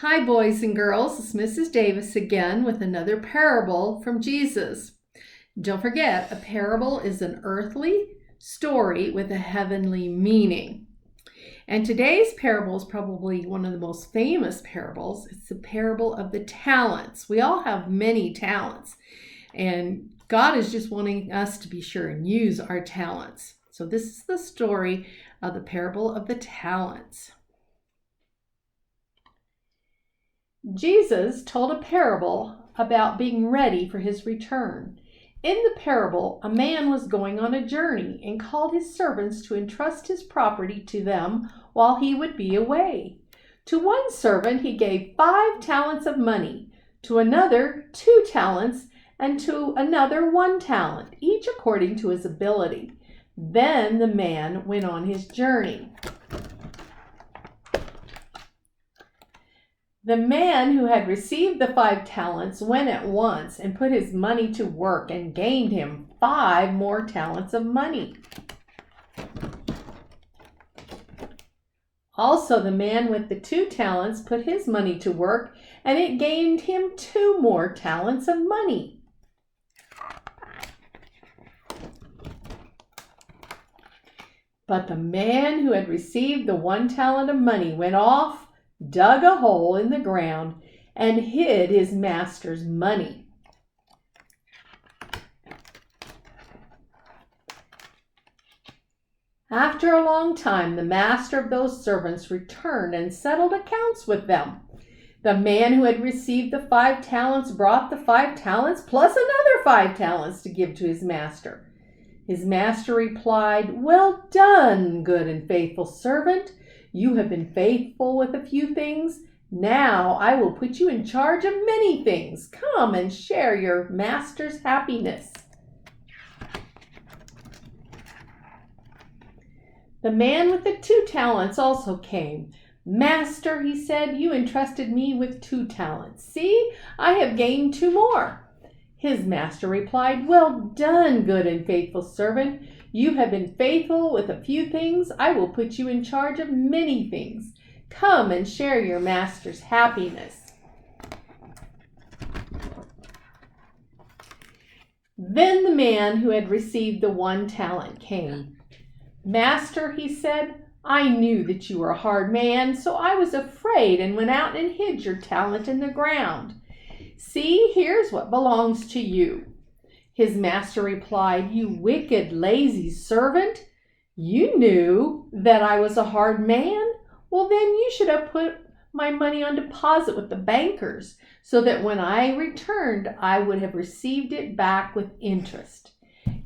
Hi, boys and girls. It's Mrs. Davis again with another parable from Jesus. Don't forget, a parable is an earthly story with a heavenly meaning. And today's parable is probably one of the most famous parables. It's the parable of the talents. We all have many talents, and God is just wanting us to be sure and use our talents. So this is the story of the parable of the talents. Jesus told a parable about being ready for his return. In the parable, a man was going on a journey and called his servants to entrust his property to them while he would be away. To one servant he gave 5 talents of money, to another 2 talents, and to another 1 talent, each according to his ability. Then the man went on his journey. The man who had received the 5 talents went at once and put his money to work and gained him 5 more talents of money. Also, the man with the 2 talents put his money to work, and it gained him 2 more talents of money. But the man who had received the 1 talent of money went off, dug a hole in the ground, and hid his master's money. After a long time, the master of those servants returned and settled accounts with them. The man who had received the 5 talents brought the 5 talents plus another 5 talents to give to his master. His master replied, "Well done, good and faithful servant. You have been faithful with a few things. Now I will put you in charge of many things. Come and share your master's happiness." The man with the 2 talents also came. "Master," he said, "you entrusted me with 2 talents. See, I have gained 2 more." His master replied, "Well done, good and faithful servant. You have been faithful with a few things. I will put you in charge of many things. Come and share your master's happiness." Then the man who had received the 1 talent came. "Master," he said, "I knew that you were a hard man, so I was afraid and went out and hid your talent in the ground. See, here's what belongs to you." His master replied, "You wicked, lazy servant. You knew that I was a hard man. Well, then you should have put my money on deposit with the bankers, so that when I returned, I would have received it back with interest.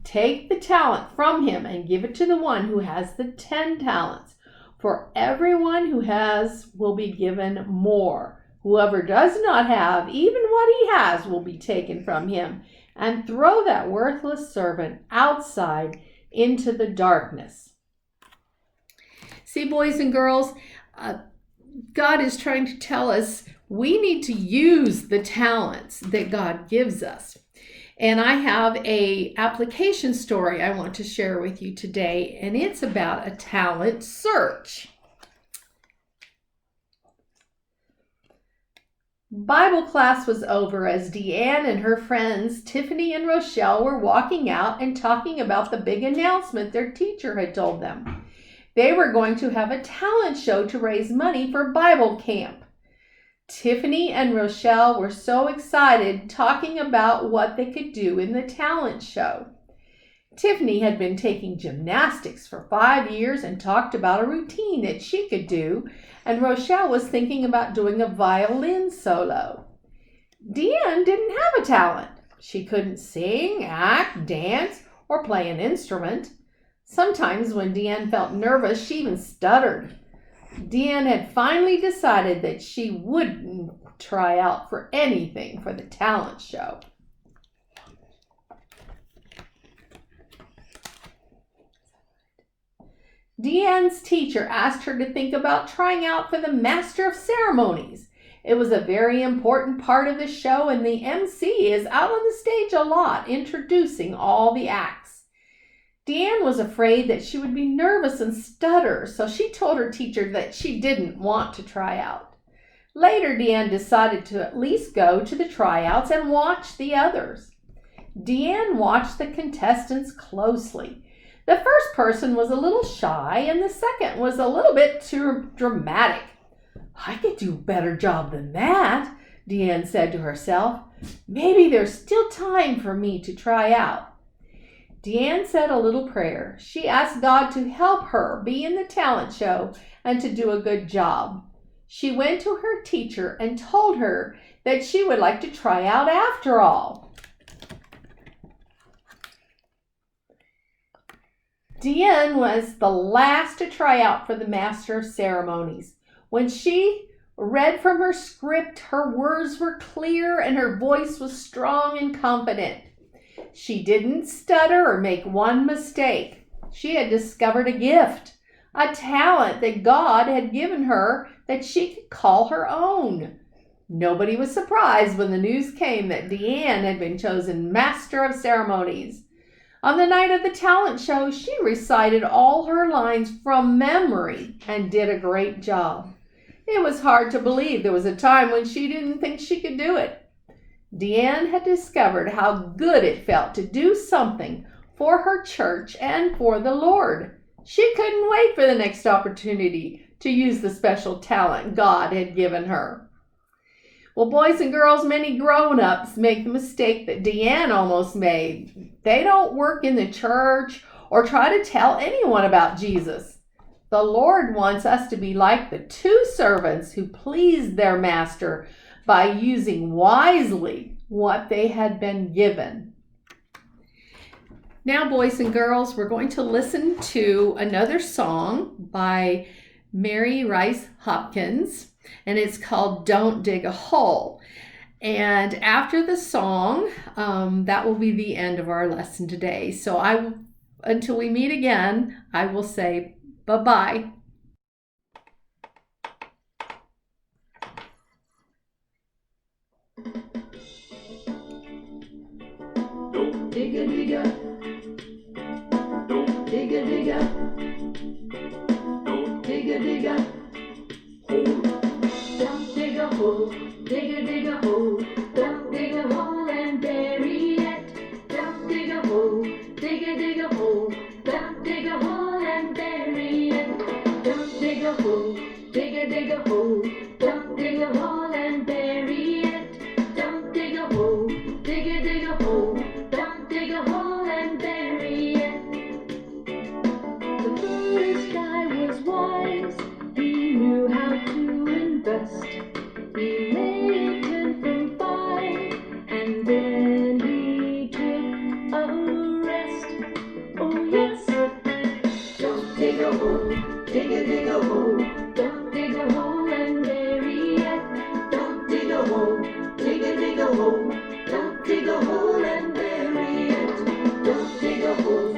Take the talent from him and give it to the one who has the 10 talents. For everyone who has will be given more. Whoever does not have, even what he has will be taken from him. And throw that worthless servant outside into the darkness." See, boys and girls, God is trying to tell us we need to use the talents that God gives us. And I have an application story I want to share with you today, and it's about a talent search. Bible class was over as Deanne and her friends Tiffany and Rochelle were walking out and talking about the big announcement their teacher had told them. They were going to have a talent show to raise money for Bible camp. Tiffany and Rochelle were so excited, talking about what they could do in the talent show. Tiffany had been taking gymnastics for 5 years and talked about a routine that she could do, and Rochelle was thinking about doing a violin solo. Deanne didn't have a talent. She couldn't sing, act, dance, or play an instrument. Sometimes when Deanne felt nervous, she even stuttered. Deanne had finally decided that she wouldn't try out for anything for the talent show. Deanne's teacher asked her to think about trying out for the Master of Ceremonies. It was a very important part of the show, and the MC is out on the stage a lot, introducing all the acts. Deanne was afraid that she would be nervous and stutter, so she told her teacher that she didn't want to try out. Later, Deanne decided to at least go to the tryouts and watch the others. Deanne watched the contestants closely. The first person was a little shy and the second was a little bit too dramatic. I could do a better job than that, Deanne said to herself. Maybe there's still time for me to try out. Deanne said a little prayer. She asked God to help her be in the talent show and to do a good job. She went to her teacher and told her that she would like to try out after all. Deanne was the last to try out for the Master of Ceremonies. When she read from her script, her words were clear and her voice was strong and confident. She didn't stutter or make one mistake. She had discovered a gift, a talent that God had given her that she could call her own. Nobody was surprised when the news came that Deanne had been chosen Master of Ceremonies. On the night of the talent show, she recited all her lines from memory and did a great job. It was hard to believe there was a time when she didn't think she could do it. Deanne had discovered how good it felt to do something for her church and for the Lord. She couldn't wait for the next opportunity to use the special talent God had given her. Well, boys and girls, many grown-ups make the mistake that Deanne almost made. They don't work in the church or try to tell anyone about Jesus. The Lord wants us to be like the two servants who pleased their master by using wisely what they had been given. Now, boys and girls, we're going to listen to another song by Mary Rice Hopkins, and it's called Don't Dig a Hole. And after the song, that will be the end of our lesson today. So until we meet again, I will say bye-bye. Don't dig a digger. Don't dig a digger. Don't dig a digger. Hole. Don't dig a hole. Dig a hole. Don't dig a hole and bury it. Don't dig a hole. Dig a hole. Don't dig a hole and bury it. Don't dig a hole. Dig a hole. Don't dig a hole and bury it. Don't dig a hole. Dig a hole. Don't dig a hole and bury it. The first guy was wise. He knew how to invest. He waited from 5 and then he took a rest. Oh yes. Don't dig a hole. Dig a hole. Don't dig a hole and bury it. Don't dig a hole. Dig a hole. Don't dig a hole and bury it. Don't dig a hole.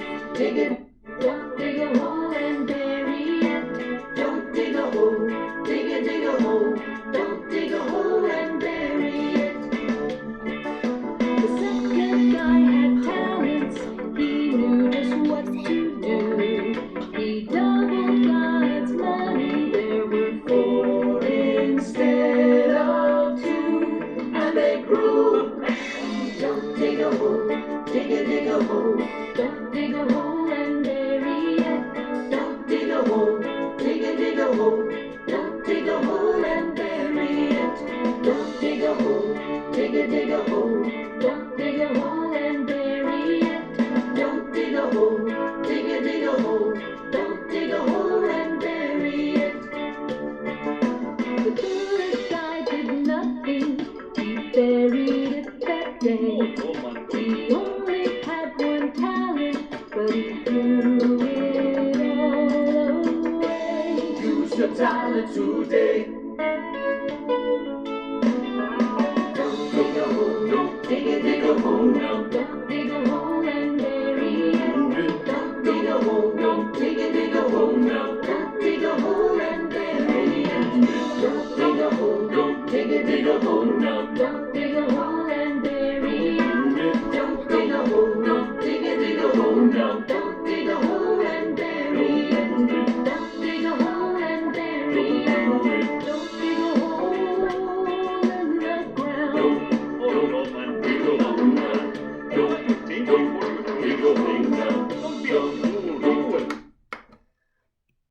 Don't dig a hole and bury it. Don't dig a hole. Dig a hole. Don't dig a hole and bury it. The second guy had talents. He knew just what to do. He doubled God's money. There were 4 instead of 2, and they grew. Don't dig a hole. Dig a hole. Don't dig a hole and bury it. Don't dig a hole. Dig a hole. Don't dig a hole and bury it. Don't dig a hole. Dig a hole. Don't dig a hole and bury it. Don't dig a hole. Dig a hole. Don't dig a hole and bury it. The first guy did nothing. He buried it that day. He only had 1 talent, but he threw it all away. Use your talent today. Don't dig a hole. Don't dig a hole. No. Don't dig a hole and bury it. Don't dig a hole. Don't dig a hole. No. Don't dig a hole and bury it. Don't dig a hole. Don't dig a hole. No. Don't dig a hole and bury it. Don't dig a hole. Don't dig a hole. No. Don't dig a hole and bury it. Don't dig a hole and bury it. Don't